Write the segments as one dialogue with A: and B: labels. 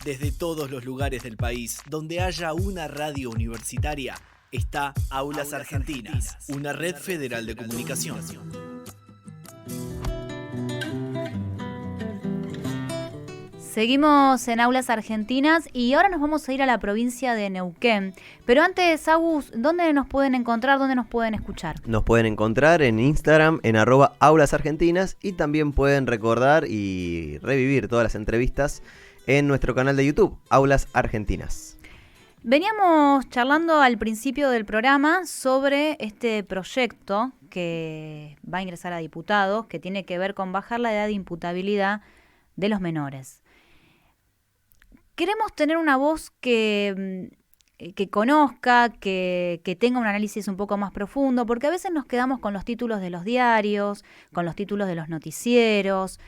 A: Desde todos los lugares del país donde haya una radio universitaria, está Aulas Argentinas, una red federal de comunicación.
B: Seguimos en Aulas Argentinas y ahora nos vamos a ir a la provincia de Neuquén. Pero antes, Agus, ¿dónde nos pueden encontrar? ¿Dónde nos pueden escuchar?
C: Nos pueden encontrar en Instagram, en @aulasargentinas, y también pueden recordar y revivir todas las entrevistas en nuestro canal de YouTube, Aulas Argentinas.
B: Veníamos charlando al principio del programa sobre este proyecto que va a ingresar a diputados, que tiene que ver con bajar la edad de imputabilidad de los menores. Queremos tener una voz que conozca, que tenga un análisis un poco más profundo, porque a veces nos quedamos con los títulos de los diarios, con los títulos de los noticieros,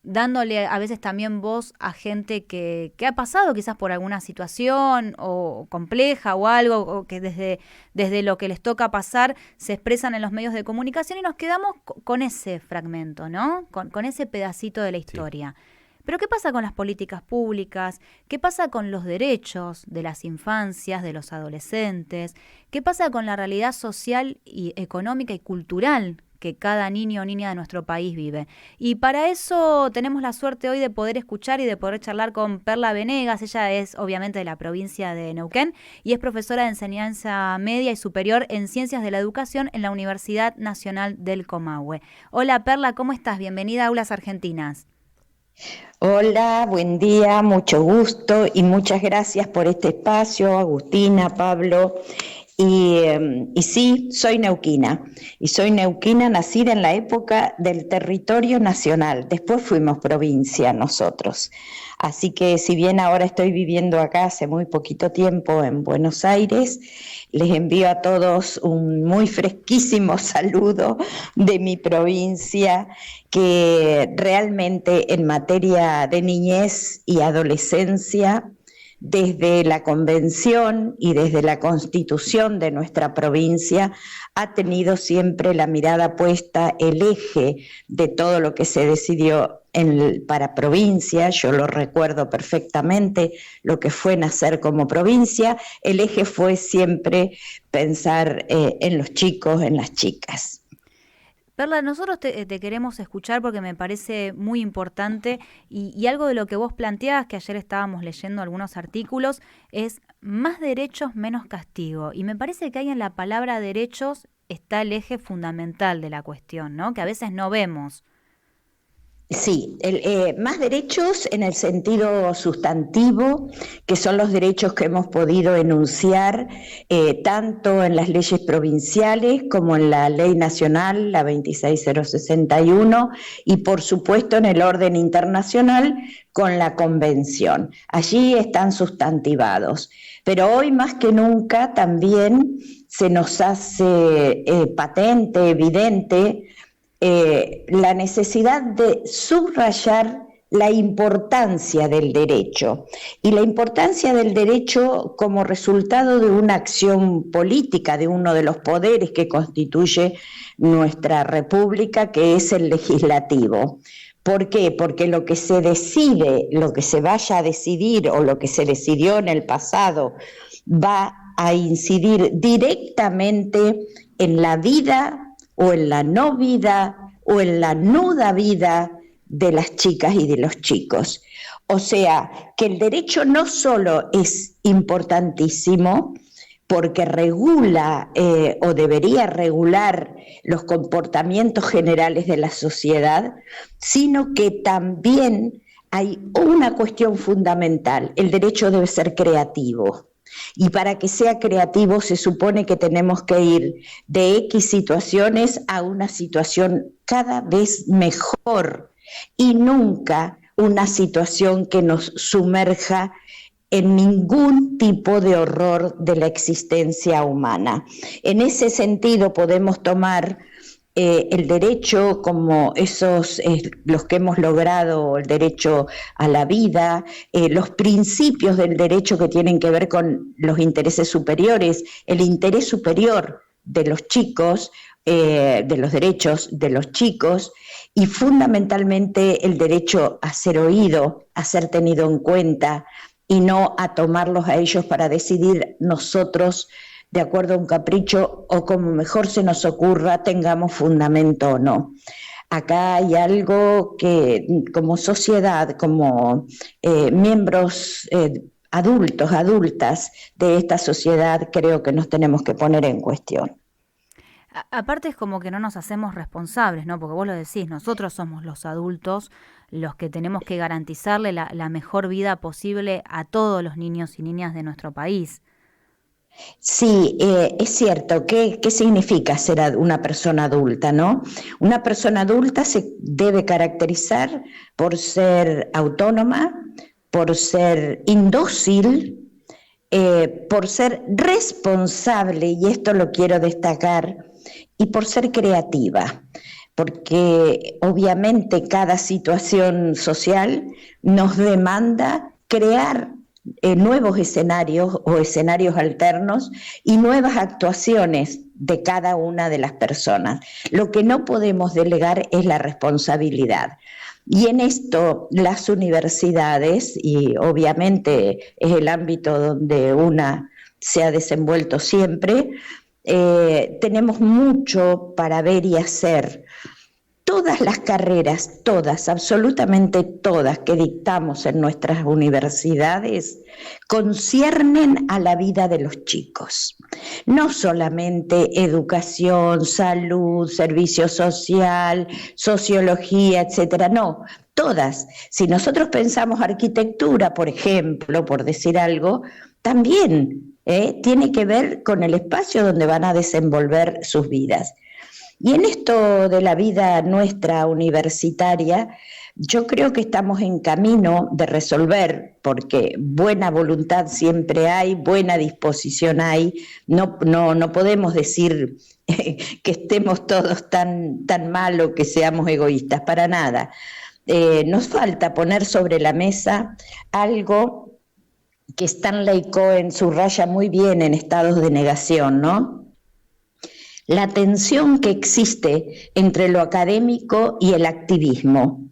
B: dándole a veces también voz a gente que ha pasado quizás por alguna situación o compleja o algo, o que desde lo que les toca pasar se expresan en los medios de comunicación y nos quedamos con ese fragmento, ¿no? Con ese pedacito de la historia. Sí. Pero ¿qué pasa con las políticas públicas? ¿Qué pasa con los derechos de las infancias, de los adolescentes? ¿Qué pasa con la realidad social y económica y cultural que cada niño o niña de nuestro país vive? Y para eso tenemos la suerte hoy de poder escuchar y de poder charlar con Perla Venegas. Ella es obviamente de la provincia de Neuquén y es profesora de enseñanza media y superior en Ciencias de la Educación en la Universidad Nacional del Comahue. Hola Perla, ¿cómo estás? Bienvenida a Aulas Argentinas.
D: Hola, buen día, mucho gusto y muchas gracias por este espacio, Agustina, Pablo. Y sí, soy neuquina, y soy neuquina nacida en la época del territorio nacional, después fuimos provincia nosotros. Así que si bien ahora estoy viviendo acá hace muy poquito tiempo en Buenos Aires, les envío a todos un muy fresquísimo saludo de mi provincia, que realmente en materia de niñez y adolescencia, desde la convención y desde la constitución de nuestra provincia, ha tenido siempre la mirada puesta, el eje de todo lo que se decidió para provincia. Yo lo recuerdo perfectamente, lo que fue nacer como provincia. El eje fue siempre pensar en los chicos, en las chicas.
B: Perla, nosotros te queremos escuchar porque me parece muy importante y algo de lo que vos planteabas, que ayer estábamos leyendo algunos artículos, es más derechos, menos castigo. Y me parece que ahí en la palabra derechos está el eje fundamental de la cuestión, ¿no? Que a veces no vemos.
D: Sí, más derechos en el sentido sustantivo, que son los derechos que hemos podido enunciar tanto en las leyes provinciales como en la ley nacional, la 26061, y por supuesto en el orden internacional con la convención. Allí están sustantivados. Pero hoy más que nunca también se nos hace patente, evidente, la necesidad de subrayar la importancia del derecho, y la importancia del derecho como resultado de una acción política de uno de los poderes que constituye nuestra república, que es el legislativo. ¿Por qué? Porque lo que se decide, lo que se vaya a decidir o lo que se decidió en el pasado va a incidir directamente en la vida o en la no vida, o en la nuda vida de las chicas y de los chicos. O sea, que el derecho no solo es importantísimo porque regula o debería regular los comportamientos generales de la sociedad, sino que también hay una cuestión fundamental: el derecho debe ser creativo. Y para que sea creativo se supone que tenemos que ir de X situaciones a una situación cada vez mejor y nunca una situación que nos sumerja en ningún tipo de horror de la existencia humana. En ese sentido podemos tomar el derecho como los que hemos logrado, el derecho a la vida, los principios del derecho que tienen que ver con los intereses superiores, el interés superior de los chicos, de los derechos de los chicos, y fundamentalmente el derecho a ser oído, a ser tenido en cuenta y no a tomarlos a ellos para decidir nosotros de acuerdo a un capricho o como mejor se nos ocurra, tengamos fundamento o no. Acá hay algo que como sociedad, como miembros adultos, adultas de esta sociedad, creo que nos tenemos que poner en cuestión.
B: Aparte es como que no nos hacemos responsables, ¿no? Porque vos lo decís, nosotros somos los adultos los que tenemos que garantizarle la mejor vida posible a todos los niños y niñas de nuestro país.
D: Sí, es cierto. ¿Qué significa ser una persona adulta, no? Una persona adulta se debe caracterizar por ser autónoma, por ser indócil, por ser responsable, y esto lo quiero destacar, y por ser creativa, porque obviamente cada situación social nos demanda crear nuevos escenarios o escenarios alternos y nuevas actuaciones de cada una de las personas. Lo que no podemos delegar es la responsabilidad. Y en esto las universidades, y obviamente es el ámbito donde una se ha desenvuelto siempre, tenemos mucho para ver y hacer. Todas las carreras, todas, absolutamente todas que dictamos en nuestras universidades conciernen a la vida de los chicos. No solamente educación, salud, servicio social, sociología, etcétera, no, todas. Si nosotros pensamos arquitectura, por ejemplo, por decir algo, también tiene que ver con el espacio donde van a desenvolver sus vidas. Y en esto de la vida nuestra universitaria, yo creo que estamos en camino de resolver, porque buena voluntad siempre hay, buena disposición hay, no podemos decir que estemos todos tan mal o que seamos egoístas, para nada. Nos falta poner sobre la mesa algo que Stanley Cohen subraya muy bien en Estados de Negación, ¿no? La tensión que existe entre lo académico y el activismo,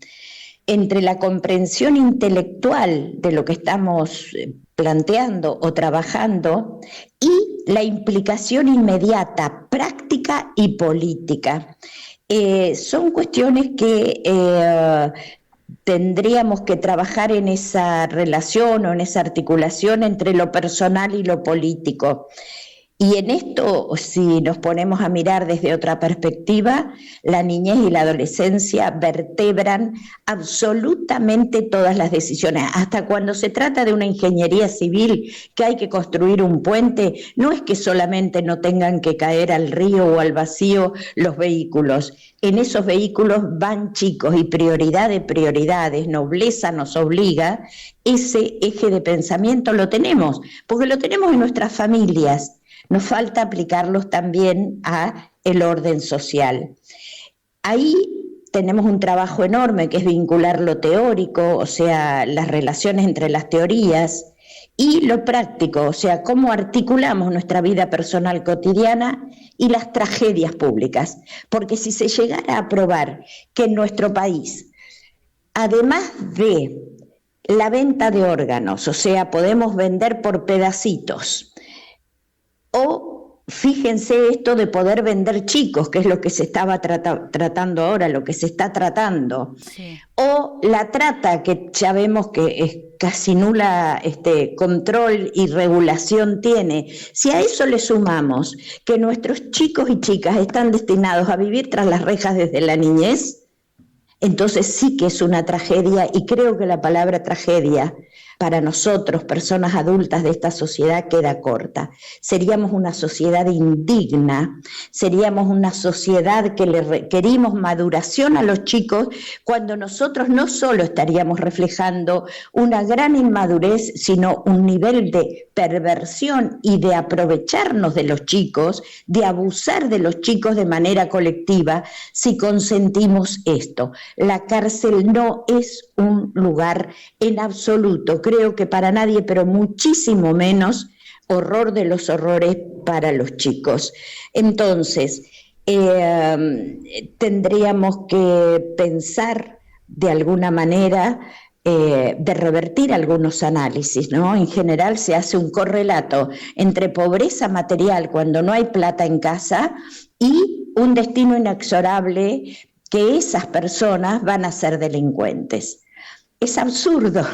D: entre la comprensión intelectual de lo que estamos planteando o trabajando y la implicación inmediata, práctica y política. Son cuestiones que tendríamos que trabajar en esa relación o en esa articulación entre lo personal y lo político. Y en esto, si nos ponemos a mirar desde otra perspectiva, la niñez y la adolescencia vertebran absolutamente todas las decisiones. Hasta cuando se trata de una ingeniería civil, que hay que construir un puente, no es que solamente no tengan que caer al río o al vacío los vehículos. En esos vehículos van chicos y prioridad de prioridades, nobleza nos obliga, ese eje de pensamiento lo tenemos, porque lo tenemos en nuestras familias. Nos falta aplicarlos también a el orden social. Ahí tenemos un trabajo enorme que es vincular lo teórico, o sea, las relaciones entre las teorías, y lo práctico, o sea, cómo articulamos nuestra vida personal cotidiana y las tragedias públicas. Porque si se llegara a probar que en nuestro país, además de la venta de órganos, o sea, podemos vender por pedacitos, o fíjense esto de poder vender chicos, que es lo que se estaba tratando ahora, lo que se está tratando. Sí. O la trata, que ya vemos que es casi nula control y regulación tiene. Si a eso le sumamos que nuestros chicos y chicas están destinados a vivir tras las rejas desde la niñez, entonces sí que es una tragedia, y creo que la palabra tragedia para nosotros, personas adultas de esta sociedad, queda corta. Seríamos una sociedad indigna, seríamos una sociedad que le requerimos maduración a los chicos, cuando nosotros no solo estaríamos reflejando una gran inmadurez, sino un nivel de perversión y de aprovecharnos de los chicos, de abusar de los chicos de manera colectiva, si consentimos esto. La cárcel no es un lugar en absoluto, creo que para nadie, pero muchísimo menos horror de los horrores para los chicos. Entonces, tendríamos que pensar de alguna manera de revertir algunos análisis, ¿no? En general se hace un correlato entre pobreza material cuando no hay plata en casa y un destino inexorable que esas personas van a ser delincuentes. Es absurdo,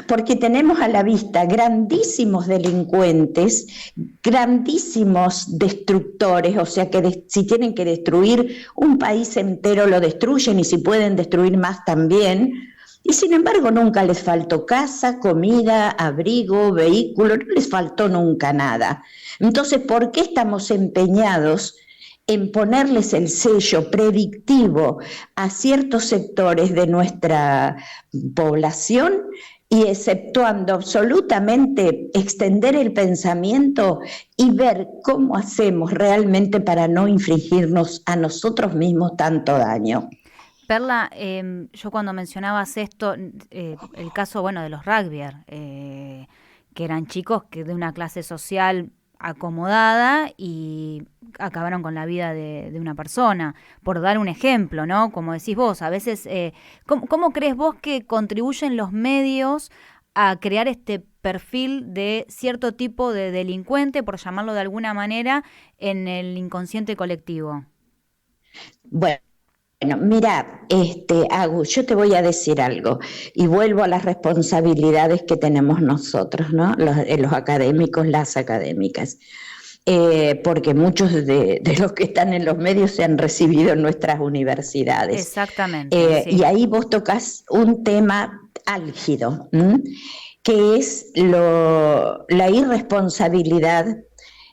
D: porque tenemos a la vista grandísimos delincuentes, grandísimos destructores, o sea que si tienen que destruir un país entero lo destruyen y si pueden destruir más también, y sin embargo nunca les faltó casa, comida, abrigo, vehículo, no les faltó nunca nada. Entonces, ¿por qué estamos empeñados en ponerles el sello predictivo a ciertos sectores de nuestra población y exceptuando absolutamente extender el pensamiento y ver cómo hacemos realmente para no infligirnos a nosotros mismos tanto daño?
B: Perla, yo cuando mencionabas esto, el caso, bueno, de los rugbyer, que eran chicos que de una clase social acomodada y acabaron con la vida de una persona, por dar un ejemplo, ¿no? Como decís vos, a veces, ¿cómo crees vos que contribuyen los medios a crear este perfil de cierto tipo de delincuente, por llamarlo de alguna manera, en el inconsciente colectivo?
D: Bueno, mira, Agus, yo te voy a decir algo y vuelvo a las responsabilidades que tenemos nosotros, ¿no? Los académicos, las académicas, porque muchos de los que están en los medios se han recibido en nuestras universidades.
B: Exactamente. Sí.
D: Y ahí vos tocas un tema álgido, que es la irresponsabilidad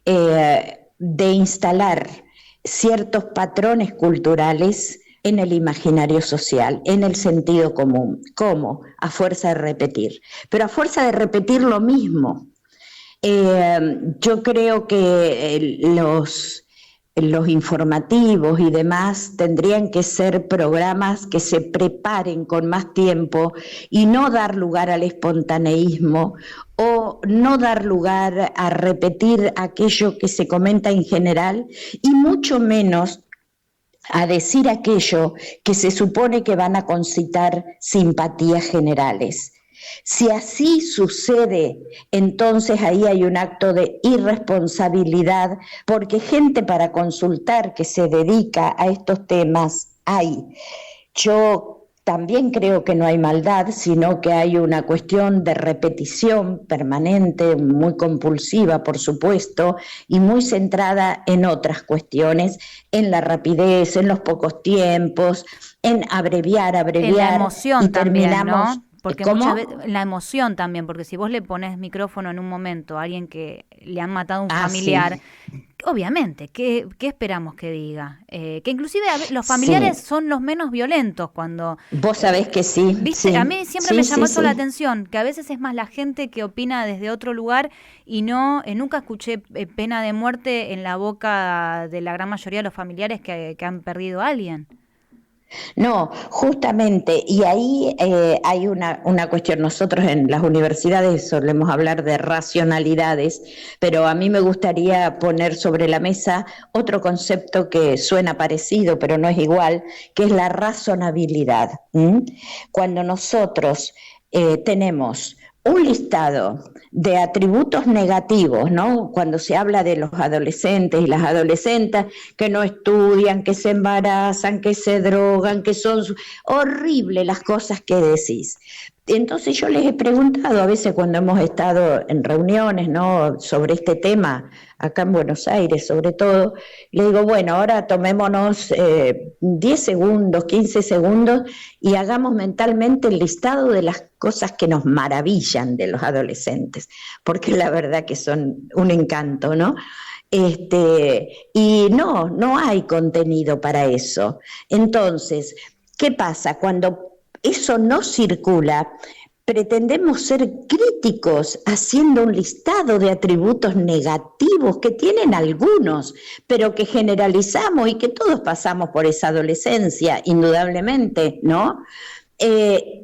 D: de instalar ciertos patrones culturales en el imaginario social, en el sentido común. ¿Cómo? A fuerza de repetir. Pero a fuerza de repetir lo mismo. Yo creo que los informativos y demás tendrían que ser programas que se preparen con más tiempo y no dar lugar al espontaneísmo o no dar lugar a repetir aquello que se comenta en general y mucho menos a decir aquello que se supone que van a concitar simpatías generales. Si así sucede, entonces ahí hay un acto de irresponsabilidad, porque gente para consultar que se dedica a estos temas hay. Yo también creo que no hay maldad, sino que hay una cuestión de repetición permanente, muy compulsiva, por supuesto, y muy centrada en otras cuestiones, en la rapidez, en los pocos tiempos, en abreviar,
B: en la emoción
D: y terminamos.
B: También, ¿no? Porque muchas veces, la emoción también, porque si vos le pones micrófono en un momento a alguien que le han matado a un familiar, sí. Obviamente, ¿qué esperamos que diga? Que inclusive los familiares son los menos violentos cuando...
D: Vos sabés que sí.
B: ¿Viste?
D: Sí,
B: a mí siempre me llamó eso la atención, que a veces es más la gente que opina desde otro lugar y nunca escuché pena de muerte en la boca de la gran mayoría de los familiares que han perdido a alguien.
D: No, justamente, y ahí hay una cuestión. Nosotros en las universidades solemos hablar de racionalidades, pero a mí me gustaría poner sobre la mesa otro concepto que suena parecido, pero no es igual, que es la razonabilidad. Cuando nosotros tenemos un listado de atributos negativos, ¿no? Cuando se habla de los adolescentes y las adolescentes que no estudian, que se embarazan, que se drogan, que son horribles las cosas que decís. Entonces yo les he preguntado a veces cuando hemos estado en reuniones, ¿no?, sobre este tema, acá en Buenos Aires sobre todo, le digo, bueno, ahora tomémonos 10 segundos, 15 segundos y hagamos mentalmente el listado de las cosas que nos maravillan de los adolescentes, porque la verdad que son un encanto, ¿no? Y no hay contenido para eso. Entonces, ¿qué pasa? Cuando eso no circula, pretendemos ser críticos haciendo un listado de atributos negativos que tienen algunos, pero que generalizamos y que todos pasamos por esa adolescencia, indudablemente, ¿no?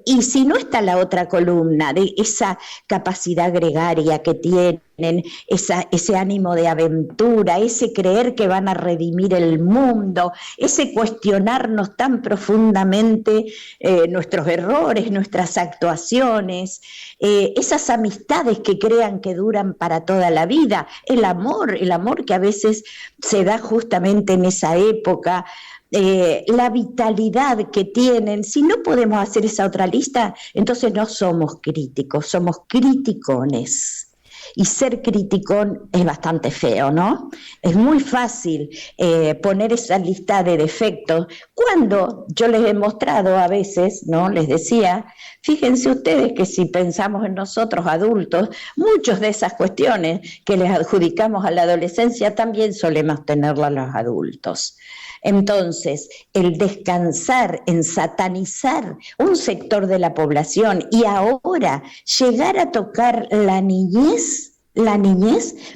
D: Y si no está la otra columna de esa capacidad gregaria que tienen, ese ánimo de aventura, ese creer que van a redimir el mundo, ese cuestionarnos tan profundamente nuestros errores, nuestras actuaciones, esas amistades que crean que duran para toda la vida, el amor que a veces se da justamente en esa época, la vitalidad que tienen. Si no podemos hacer esa otra lista, entonces no somos críticos, somos criticones. Y ser criticón es bastante feo, ¿no? Es muy fácil poner esa lista de defectos, cuando yo les he mostrado a veces, ¿no? Les decía, fíjense ustedes que si pensamos en nosotros adultos, muchas de esas cuestiones que les adjudicamos a la adolescencia también solemos tenerlas los adultos. Entonces, el descansar en satanizar un sector de la población y ahora llegar a tocar la niñez,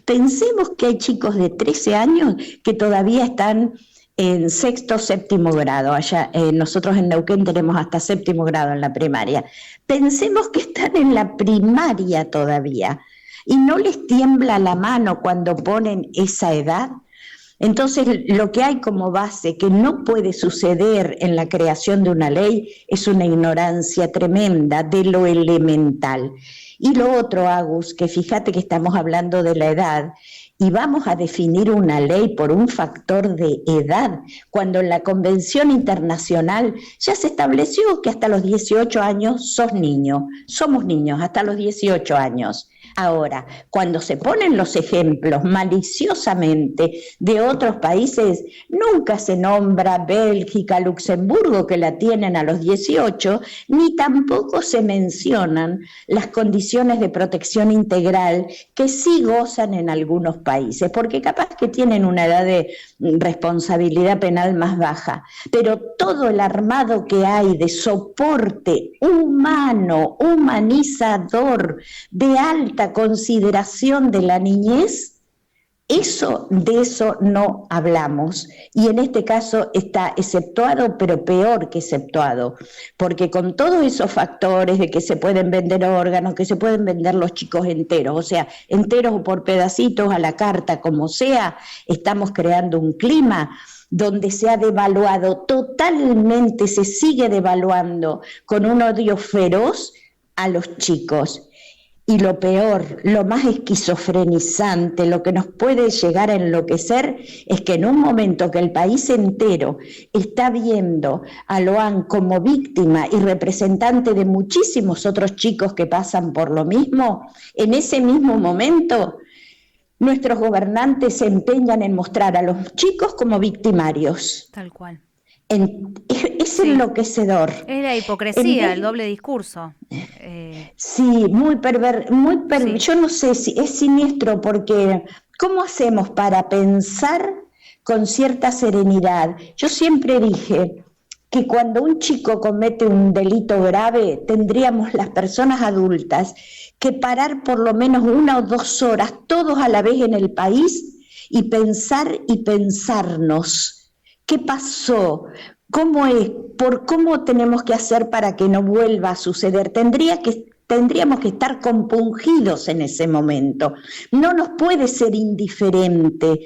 D: pensemos que hay chicos de 13 años que todavía están en sexto, séptimo grado. Allá, nosotros en Neuquén tenemos hasta séptimo grado en la primaria. Pensemos que están en la primaria todavía y no les tiembla la mano cuando ponen esa edad. Entonces, lo que hay como base que no puede suceder en la creación de una ley es una ignorancia tremenda de lo elemental. Y lo otro, Agus, que fíjate que estamos hablando de la edad y vamos a definir una ley por un factor de edad, cuando en la Convención Internacional ya se estableció que hasta los 18 años sos niño, somos niños hasta los 18 años. Ahora, cuando se ponen los ejemplos maliciosamente de otros países, nunca se nombra Bélgica, Luxemburgo, que la tienen a los 18, ni tampoco se mencionan las condiciones de protección integral que sí gozan en algunos países, porque capaz que tienen una edad de responsabilidad penal más baja, pero todo el armado que hay de soporte humano, humanizador, de alta consideración de la niñez, de eso no hablamos. Y en este caso está exceptuado, pero peor que exceptuado, porque con todos esos factores de que se pueden vender órganos, que se pueden vender los chicos enteros, o sea, enteros o por pedacitos a la carta, como sea, estamos creando un clima donde se ha devaluado totalmente, se sigue devaluando con un odio feroz a los chicos. Y lo peor, lo más esquizofrenizante, lo que nos puede llegar a enloquecer, es que en un momento que el país entero está viendo a Loan como víctima y representante de muchísimos otros chicos que pasan por lo mismo, en ese mismo momento nuestros gobernantes se empeñan en mostrar a los chicos como victimarios.
B: Tal cual.
D: Es enloquecedor.
B: Es la hipocresía, el doble discurso.
D: Sí, muy
B: Sí.
D: Yo no sé si es siniestro, porque ¿cómo hacemos para pensar con cierta serenidad? Yo siempre dije que cuando un chico comete un delito grave, tendríamos las personas adultas que parar por lo menos 1 o 2 horas, todos a la vez en el país, y pensar y pensarnos. ¿Qué pasó? ¿Cómo es? ¿Cómo tenemos que hacer para que no vuelva a suceder? Tendríamos que estar compungidos en ese momento. No nos puede ser indiferente,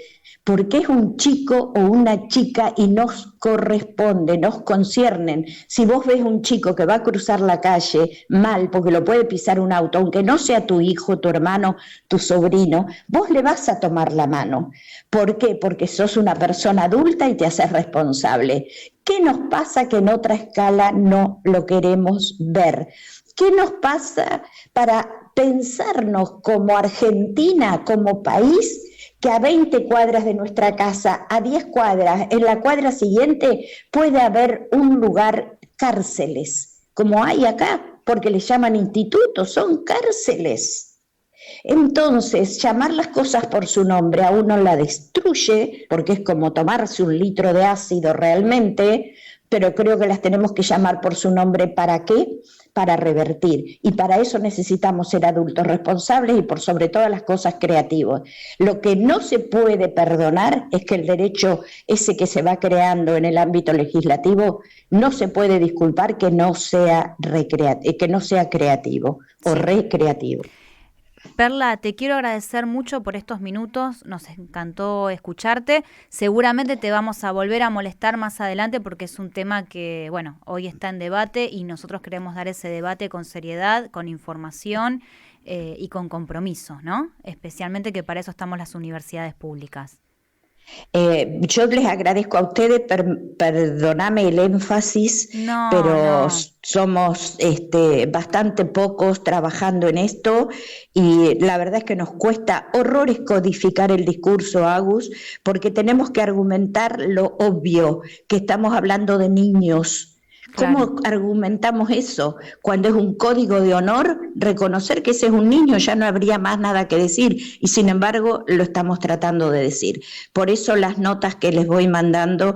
D: porque es un chico o una chica y nos corresponde, nos conciernen. Si vos ves un chico que va a cruzar la calle mal, porque lo puede pisar un auto, aunque no sea tu hijo, tu hermano, tu sobrino, vos le vas a tomar la mano. ¿Por qué? Porque sos una persona adulta y te haces responsable. ¿Qué nos pasa que en otra escala no lo queremos ver? ¿Qué nos pasa para pensarnos como Argentina, como país, que a 20 cuadras de nuestra casa, a 10 cuadras, en la cuadra siguiente puede haber un lugar, cárceles, como hay acá, porque le llaman institutos, son cárceles? Entonces, llamar las cosas por su nombre a uno la destruye, porque es como tomarse 1 litro de ácido realmente, pero creo que las tenemos que llamar por su nombre. ¿Para qué? para revertir. Y para eso necesitamos ser adultos responsables y por sobre todas las cosas creativos. Lo que no se puede perdonar es que el derecho ese que se va creando en el ámbito legislativo no se puede disculpar que no sea creativo o recreativo.
B: Perla, te quiero agradecer mucho por estos minutos, nos encantó escucharte. Seguramente te vamos a volver a molestar más adelante porque es un tema que, bueno, hoy está en debate y nosotros queremos dar ese debate con seriedad, con información y con compromiso, ¿no? Especialmente que para eso estamos las universidades públicas.
D: Yo les agradezco a ustedes, perdóname el énfasis, pero somos bastante pocos trabajando en esto y la verdad es que nos cuesta horrores codificar el discurso, Agus, porque tenemos que argumentar lo obvio, que estamos hablando de niños. ¿Cómo argumentamos eso? Cuando es un código de honor, reconocer que ese es un niño, ya no habría más nada que decir, y sin embargo lo estamos tratando de decir. Por eso las notas que les voy mandando,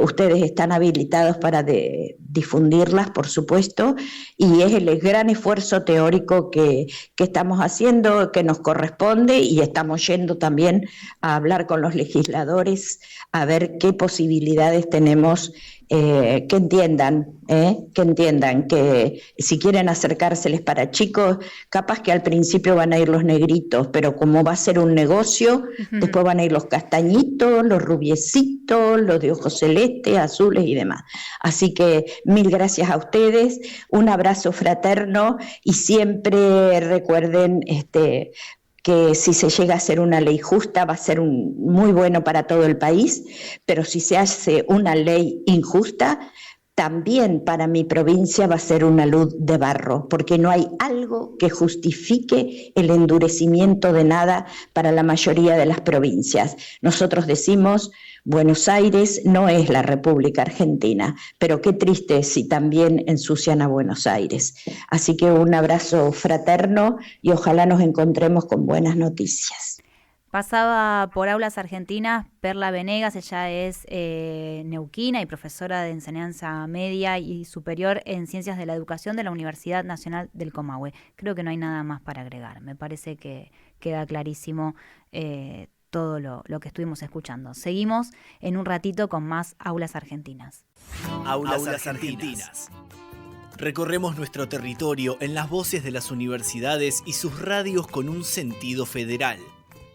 D: ustedes están habilitados para difundirlas, por supuesto, y es el gran esfuerzo teórico que estamos haciendo, que nos corresponde, y estamos yendo también a hablar con los legisladores, a ver qué posibilidades tenemos. Que entiendan que si quieren acercárseles para chicos, capaz que al principio van a ir los negritos, pero como va a ser un negocio, después van a ir los castañitos, los rubiecitos, los de ojos celestes, azules y demás. Así que mil gracias a ustedes, un abrazo fraterno y siempre recuerden que si se llega a hacer una ley justa va a ser muy bueno para todo el país, pero si se hace una ley injusta, también para mi provincia va a ser una luz de barro, porque no hay algo que justifique el endurecimiento de nada para la mayoría de las provincias. Nosotros decimos, Buenos Aires no es la República Argentina, pero qué triste si también ensucian a Buenos Aires. Así que un abrazo fraterno y ojalá nos encontremos con buenas noticias.
B: Pasaba por Aulas Argentinas Perla Venegas, ella es neuquina y profesora de enseñanza media y superior en Ciencias de la Educación de la Universidad Nacional del Comahue. Creo que no hay nada más para agregar, me parece que queda clarísimo todo lo que estuvimos escuchando. Seguimos en un ratito con más Aulas Argentinas.
A: Aulas Argentinas. Recorremos nuestro territorio en las voces de las universidades y sus radios con un sentido federal.